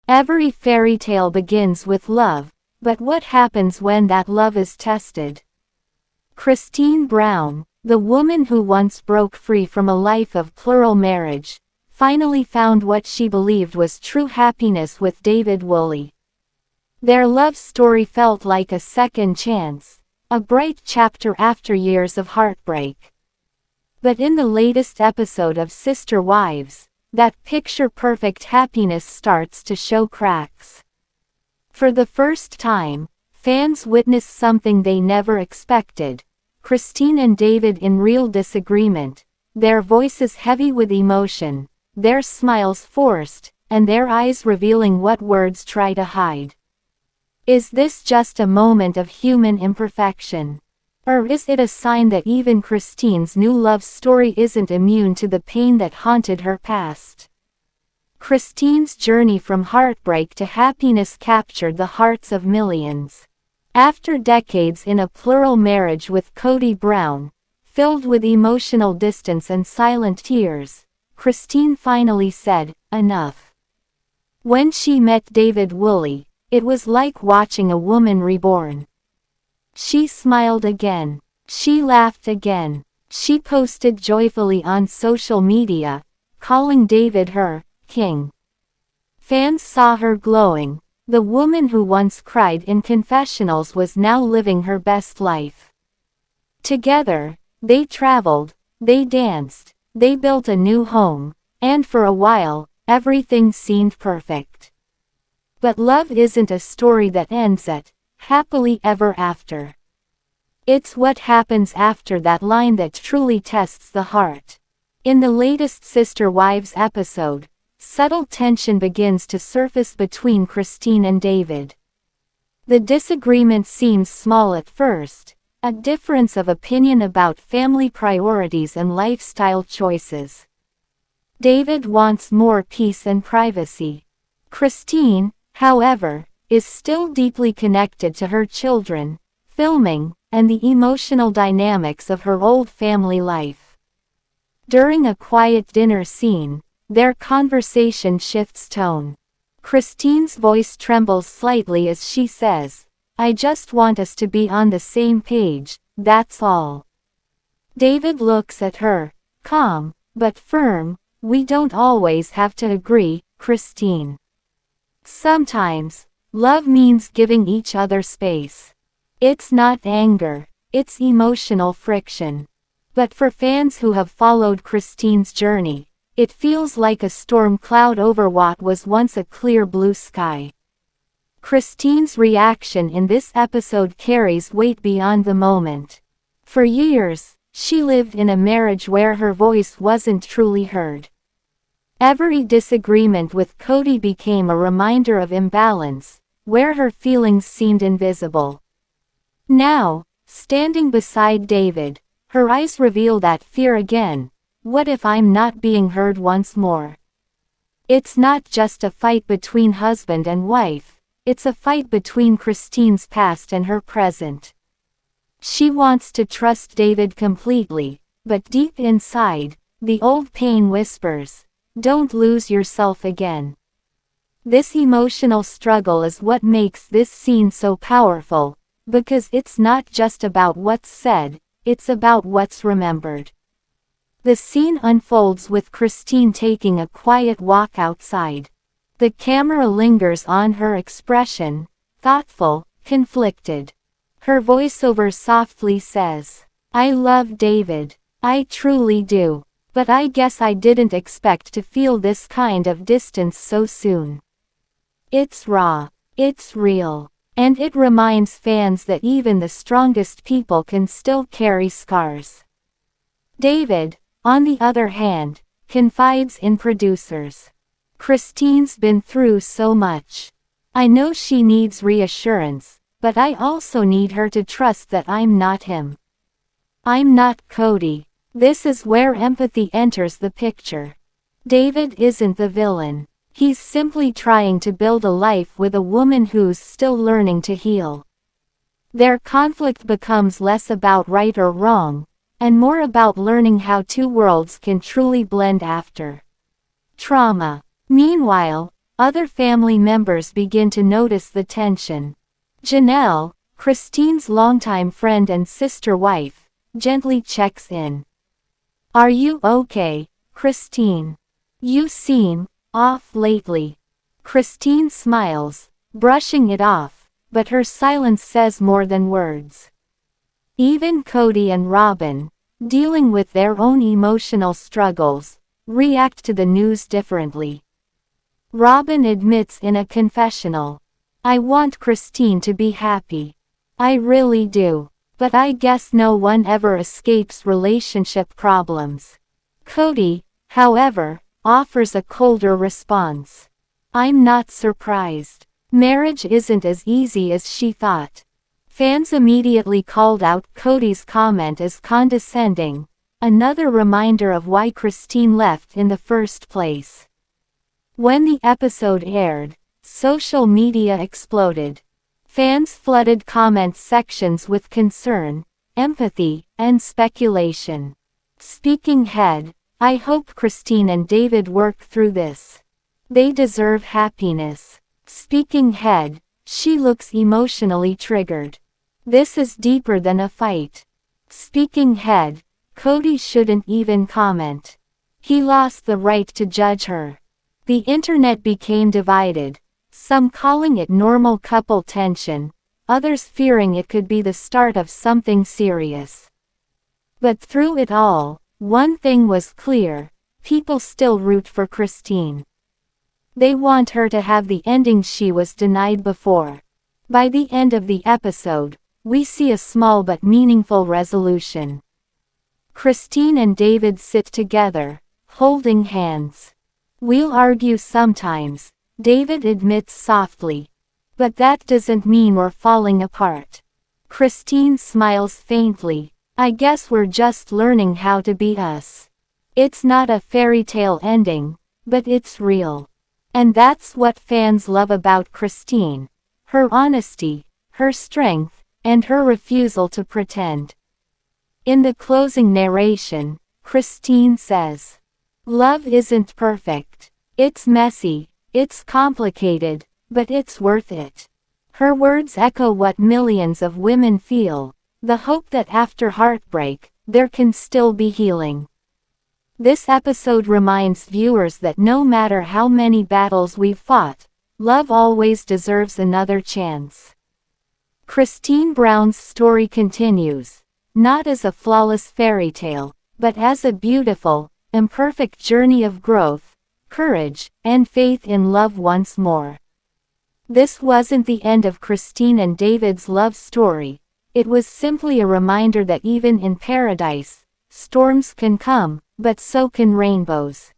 Every fairy tale begins with love, but what happens when that love is tested? Christine Brown, the woman who once broke free from a life of plural marriage, finally found what she believed was true happiness with David Woolley. Their love story felt like a second chance, a bright chapter after years of heartbreak. But in the latest episode of Sister Wives, that picture-perfect happiness starts to show cracks. For the first time, fans witness something they never expected: Christine and David in real disagreement, their voices heavy with emotion, their smiles forced, and their eyes revealing what words try to hide. Is this just a moment of human imperfection? Or is it a sign that even Christine's new love story isn't immune to the pain that haunted her past? Christine's journey from heartbreak to happiness captured the hearts of millions. After decades in a plural marriage with Kody Brown, filled with emotional distance and silent tears, Christine finally said, "Enough." When she met David Woolley, it was like watching a woman reborn. She smiled again. She laughed again. She posted joyfully on social media, calling David her king. Fans saw her glowing. The woman who once cried in confessionals was now living her best life. Together, they traveled, they danced, they built a new home, and for a while, everything seemed perfect. But love isn't a story that ends at happily ever after. It's what happens after that line that truly tests the heart. In the latest Sister Wives episode, subtle tension begins to surface between Christine and David. The disagreement seems small at first, a difference of opinion about family priorities and lifestyle choices. David wants more peace and privacy. Christine, however, is still deeply connected to her children, filming, and the emotional dynamics of her old family life. During a quiet dinner scene, their conversation shifts tone. Christine's voice trembles slightly as she says, "I just want us to be on the same page, that's all." David looks at her, calm, but firm. "We don't always have to agree, Christine. Sometimes, love means giving each other space. It's not anger, it's emotional friction." But for fans who have followed Christine's journey, it feels like a storm cloud over what was once a clear blue sky. Christine's reaction in this episode carries weight beyond the moment. For years, she lived in a marriage where her voice wasn't truly heard. Every disagreement with Kody became a reminder of imbalance, where her feelings seemed invisible. Now, standing beside David, her eyes reveal that fear again. What if I'm not being heard once more? It's not just a fight between husband and wife, it's a fight between Christine's past and her present. She wants to trust David completely, but deep inside, the old pain whispers, "Don't lose yourself again." This emotional struggle is what makes this scene so powerful, because it's not just about what's said, it's about what's remembered. The scene unfolds with Christine taking a quiet walk outside. The camera lingers on her expression, thoughtful, conflicted. Her voiceover softly says, "I love David, I truly do, but I guess I didn't expect to feel this kind of distance so soon." It's raw, it's real, and it reminds fans that even the strongest people can still carry scars. David, on the other hand, confides in producers. "Christine's been through so much. I know she needs reassurance, but I also need her to trust that I'm not him. I'm not Kody." This is where empathy enters the picture. David isn't the villain. He's simply trying to build a life with a woman who's still learning to heal. Their conflict becomes less about right or wrong, and more about learning how two worlds can truly blend after trauma. Meanwhile, other family members begin to notice the tension. Janelle, Christine's longtime friend and sister wife, gently checks in. "Are you okay, Christine? You seem off lately." Christine smiles, brushing it off, but her silence says more than words. Even Kody and Robyn, dealing with their own emotional struggles, react to the news differently. Robyn admits in a confessional, "I want Christine to be happy. I really do. But I guess no one ever escapes relationship problems." Kody, however, offers a colder response. "I'm not surprised. Marriage isn't as easy as she thought." Fans immediately called out Kody's comment as condescending, another reminder of why Christine left in the first place. When the episode aired, social media exploded. Fans flooded comment sections with concern, empathy, and speculation. Speaking head, "I hope Christine and David work through this. They deserve happiness." Speaking head, "She looks emotionally triggered. This is deeper than a fight." Speaking head, "Kody shouldn't even comment. He lost the right to judge her." The internet became divided, some calling it normal couple tension, others fearing it could be the start of something serious. But through it all, one thing was clear: people still root for Christine. They want her to have the ending she was denied before. By the end of the episode, we see a small but meaningful resolution. Christine and David sit together, holding hands. "We'll argue sometimes," David admits softly. "But that doesn't mean we're falling apart." Christine smiles faintly. "I guess we're just learning how to be us." It's not a fairy tale ending, but it's real. And that's what fans love about Christine. Her honesty, her strength, and her refusal to pretend. In the closing narration, Christine says, "Love isn't perfect. It's messy, it's complicated, but it's worth it." Her words echo what millions of women feel, the hope that after heartbreak, there can still be healing. This episode reminds viewers that no matter how many battles we've fought, love always deserves another chance. Christine Brown's story continues, not as a flawless fairy tale, but as a beautiful, imperfect journey of growth, courage, and faith in love once more. This wasn't the end of Christine and David's love story. It was simply a reminder that even in paradise, storms can come, but so can rainbows.